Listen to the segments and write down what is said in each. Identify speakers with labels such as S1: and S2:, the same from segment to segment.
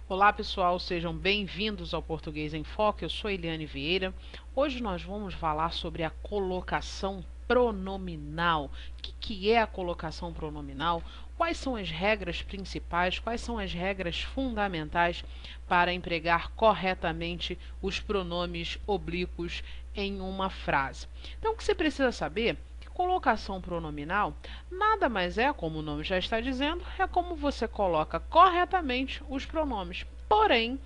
S1: Olá pessoal, sejam bem-vindos ao Português em Foco. Eu sou Eliane Vieira. Hoje nós vamos falar sobre a colocação pronominal. O que é a colocação pronominal? Quais são as regras principais? Quais são as regras fundamentais para empregar corretamente os pronomes oblíquos em uma frase? Então, o que você precisa saber? Colocação pronominal nada mais é, como o nome já está dizendo, é como você coloca corretamente os pronomes. Porém,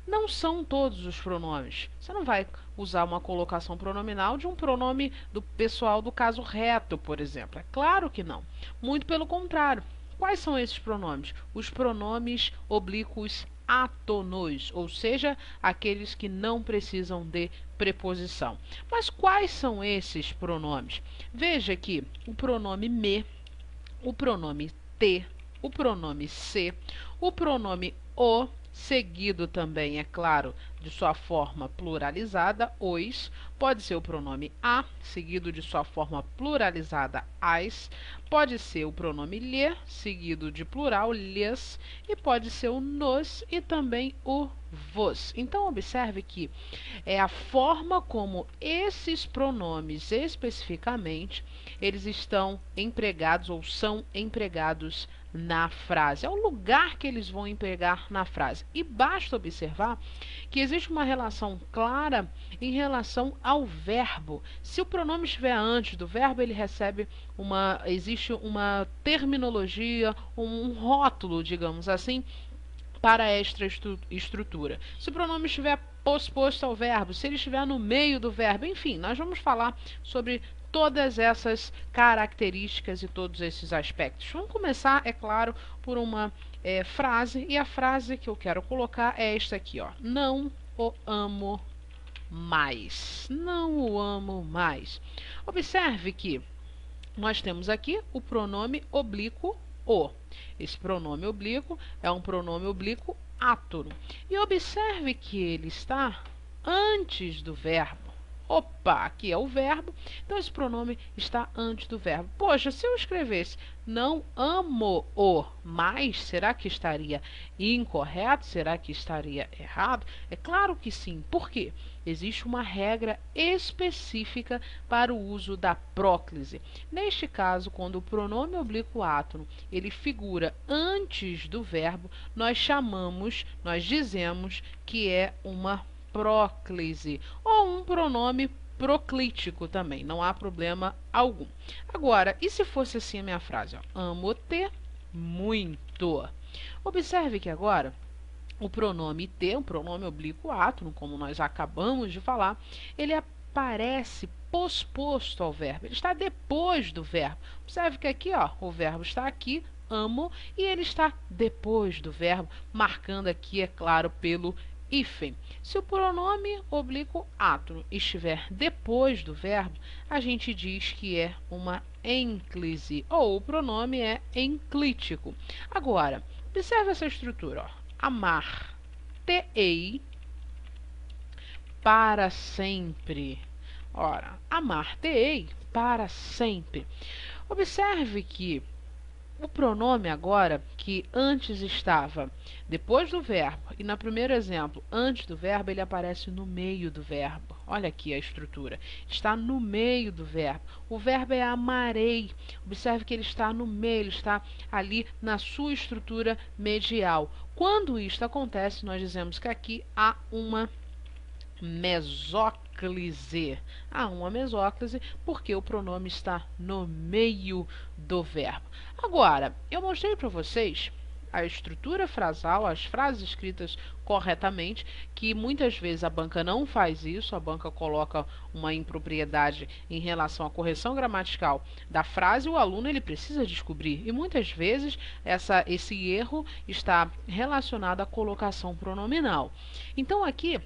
S1: não são todos os pronomes. Você não vai usar uma colocação pronominal de um pronome do pessoal do caso reto, por exemplo. É claro que não. Muito pelo contrário. Quais são esses pronomes? Os pronomes oblíquos átonos, ou seja, aqueles que não precisam de preposição. Mas quais são esses pronomes? Veja que o pronome me, o pronome te, o pronome se, o pronome o, seguido também, é claro, de sua forma pluralizada, os, pode ser o pronome a, seguido de sua forma pluralizada, as, pode ser o pronome lhe, seguido de plural, lhes, e pode ser o nos e também o vos. Então, observe que é a forma como esses pronomes especificamente eles estão empregados ou são empregados na frase. É o lugar que eles vão empregar na frase. E basta observar que existe uma relação clara em relação ao verbo. Se o pronome estiver antes do verbo, ele recebe existe uma terminologia, um rótulo, digamos assim, para esta estrutura. Se o pronome estiver posposto ao verbo, se ele estiver no meio do verbo, enfim, nós vamos falar sobre todas essas características e todos esses aspectos. Vamos começar, é claro, por uma frase, e a frase que eu quero colocar é esta aqui, ó. Não o amo mais. Não o amo mais. Observe que nós temos aqui o pronome oblíquo o. Esse pronome oblíquo é um pronome oblíquo átono. E observe que ele está antes do verbo. Opa, aqui é o verbo, então esse pronome está antes do verbo. Poxa, se eu escrevesse não amo o mais, será que estaria incorreto? Será que estaria errado? É claro que sim. Por quê? Existe uma regra específica para o uso da próclise. Neste caso, quando o pronome oblíquo átono ele figura antes do verbo, nós dizemos que é uma próclise ou um pronome proclítico também, não há problema algum. Agora, e se fosse assim a minha frase? Ó, amo-te muito. Observe que agora o pronome te, um pronome oblíquo átono, como nós acabamos de falar, ele aparece posposto ao verbo. Ele está depois do verbo. Observe que aqui, ó, o verbo está aqui, amo, e ele está depois do verbo, marcando aqui, é claro, pelo hífen. Se o pronome oblíquo átono estiver depois do verbo, a gente diz que é uma ênclise, ou o pronome é enclítico. Agora, observe essa estrutura, ó. Amar-te-ei para sempre. Ora, amar-te-ei para sempre. Observe que o pronome agora, que antes estava depois do verbo, e no primeiro exemplo, antes do verbo, ele aparece no meio do verbo. Olha aqui a estrutura. Está no meio do verbo. O verbo é amarei. Observe que ele está no meio, ele está ali na sua estrutura medial. Quando isto acontece, nós dizemos que aqui há uma mesóclise. Há uma mesóclise porque o pronome está no meio do verbo. Agora, eu mostrei para vocês a estrutura frasal, as frases escritas corretamente, que muitas vezes a banca não faz isso, a banca coloca uma impropriedade em relação à correção gramatical da frase, o aluno ele precisa descobrir, e muitas vezes esse erro está relacionado à colocação pronominal. Então aqui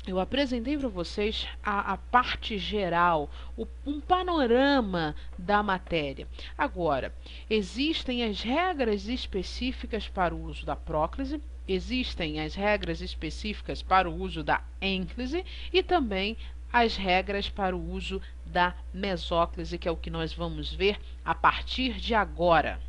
S1: eu apresentei para vocês a parte geral, um panorama da matéria. Agora, existem as regras específicas para o uso da próclise, existem as regras específicas para o uso da ênclise e também as regras para o uso da mesóclise, que é o que nós vamos ver a partir de agora.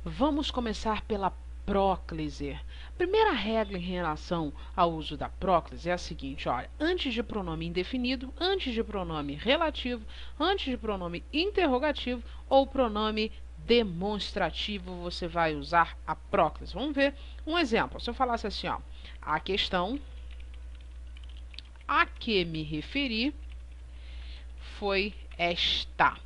S1: Vamos começar pela próclise. Primeira regra em relação ao uso da próclise é a seguinte, olha, antes de pronome indefinido, antes de pronome relativo, antes de pronome interrogativo ou pronome demonstrativo, você vai usar a próclise. Vamos ver um exemplo. Se eu falasse assim, ó, a questão a que me referi foi esta.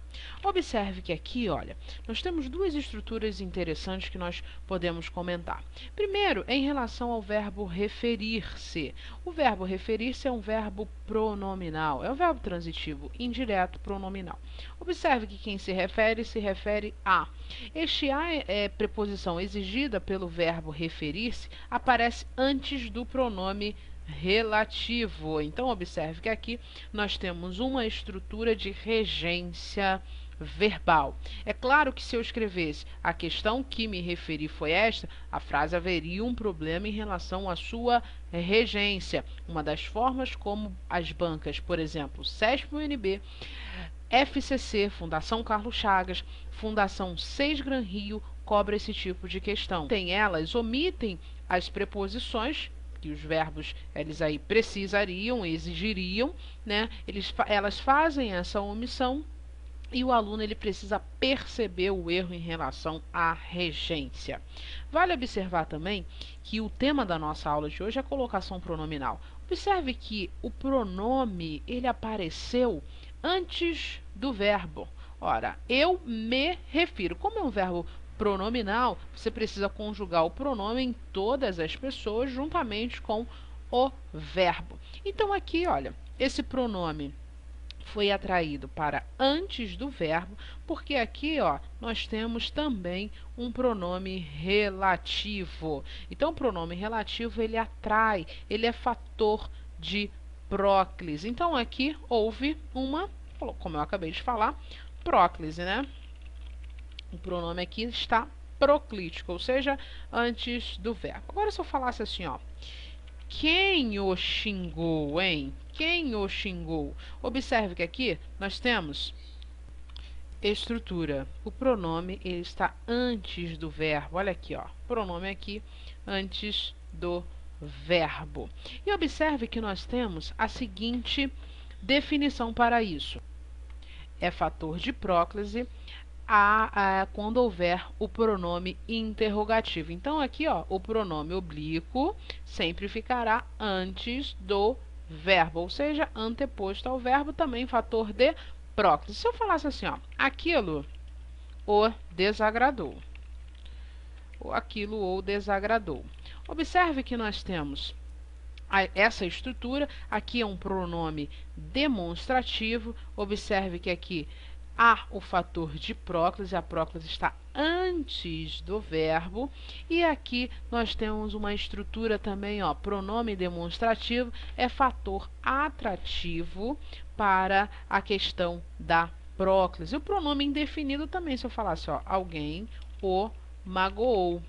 S1: Observe que aqui, olha, nós temos duas estruturas interessantes que nós podemos comentar. Primeiro, em relação ao verbo referir-se. O verbo referir-se é um verbo pronominal, é um verbo transitivo, indireto, pronominal. Observe que quem se refere a. Este a é preposição exigida pelo verbo referir-se, aparece antes do pronome relativo. Então, observe que aqui nós temos uma estrutura de regência verbal. É claro que se eu escrevesse a questão que me referi foi esta, a frase haveria um problema em relação à sua regência. Uma das formas como as bancas, por exemplo, CESP-UNB, FCC, Fundação Carlos Chagas, Fundação Seis Gran Rio, cobra esse tipo de questão. Elas omitem as preposições que os verbos eles aí precisariam, exigiriam, né? Elas fazem essa omissão e o aluno ele precisa perceber o erro em relação à regência. Vale observar também que o tema da nossa aula de hoje é a colocação pronominal. Observe que o pronome ele apareceu antes do verbo. Ora, eu me refiro. Como é um verbo pronominal, você precisa conjugar o pronome em todas as pessoas juntamente com o verbo. Então aqui, olha, esse pronome foi atraído para antes do verbo, porque aqui, ó, nós temos também um pronome relativo. Então, o pronome relativo, ele atrai, ele é fator de próclise. Então, aqui houve uma, como eu acabei de falar, próclise, né? O pronome aqui está proclítico, ou seja, antes do verbo. Agora, se eu falasse assim, ó, quem o xingou, hein? Quem o xingou? Observe que aqui nós temos estrutura. O pronome ele está antes do verbo. Olha aqui, ó. Pronome aqui antes do verbo. E observe que nós temos a seguinte definição para isso. É fator de próclise quando houver o pronome interrogativo. Então, aqui, ó, o pronome oblíquo sempre ficará antes do verbo, ou seja, anteposto ao verbo, também fator de próclise. Se eu falasse assim, ó, aquilo o desagradou. Ou aquilo o desagradou. Observe que nós temos essa estrutura, aqui é um pronome demonstrativo. Observe que aqui há o fator de próclise, a próclise está antes do verbo, e aqui nós temos uma estrutura também, ó, pronome demonstrativo é fator atrativo para a questão da próclise. O pronome indefinido também, se eu falasse, ó, alguém o magoou.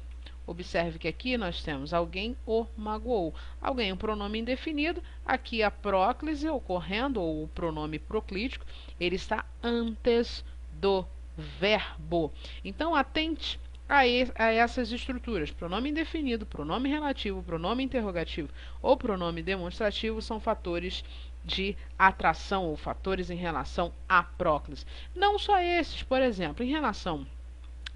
S1: Observe que aqui nós temos alguém o magoou. Alguém, um pronome indefinido. Aqui a próclise ocorrendo, ou o pronome proclítico, ele está antes do verbo. Então, atente a essas estruturas. Pronome indefinido, pronome relativo, pronome interrogativo ou pronome demonstrativo são fatores de atração ou fatores em relação à próclise. Não só esses, por exemplo, em relação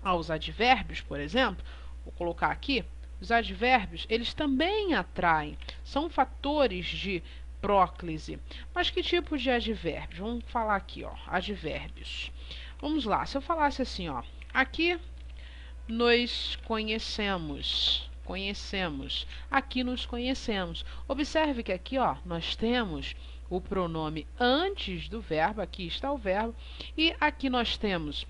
S1: aos advérbios, por exemplo, vou colocar aqui, os advérbios, eles também atraem, são fatores de próclise. Mas que tipo de advérbios? Vamos falar aqui, ó, advérbios. Vamos lá, se eu falasse assim, ó, aqui nos conhecemos, aqui nos conhecemos. Observe que aqui, ó, nós temos o pronome antes do verbo, aqui está o verbo, e aqui nós temos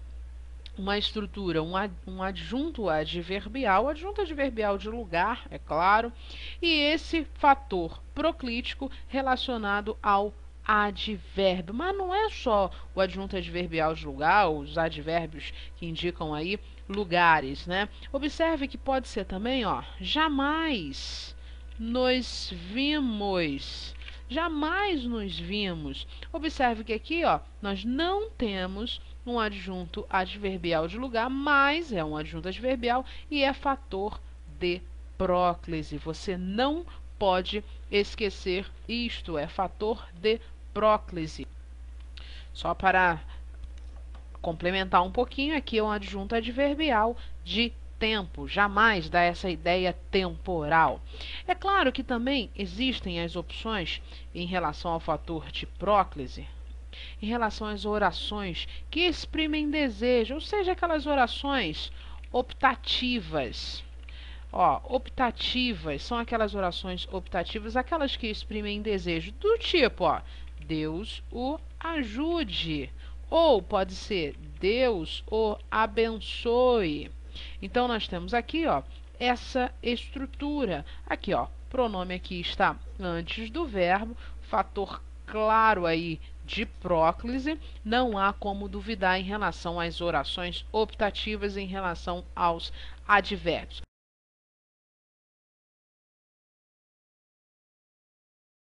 S1: uma estrutura, um adjunto adverbial de lugar, é claro, e esse fator proclítico relacionado ao advérbio. Mas não é só o adjunto adverbial de lugar, os advérbios que indicam aí lugares, né? Observe que pode ser também, ó, jamais nos vimos. Jamais nos vimos. Observe que aqui, ó, nós não temos um adjunto adverbial de lugar, mas é um adjunto adverbial e é fator de próclise. Você não pode esquecer isto, é fator de próclise. Só para complementar um pouquinho, aqui é um adjunto adverbial de tempo, jamais dá essa ideia temporal. É claro que também existem as opções em relação ao fator de próclise, em relação às orações que exprimem desejo, ou seja, aquelas orações optativas. Ó, optativas são aquelas orações optativas, aquelas que exprimem desejo, do tipo, ó, Deus o ajude. Ou pode ser Deus o abençoe. Então, nós temos aqui, ó, essa estrutura. Aqui, ó, pronome aqui está antes do verbo, fator claro aí de próclise. Não há como duvidar em relação às orações optativas em relação aos advérbios.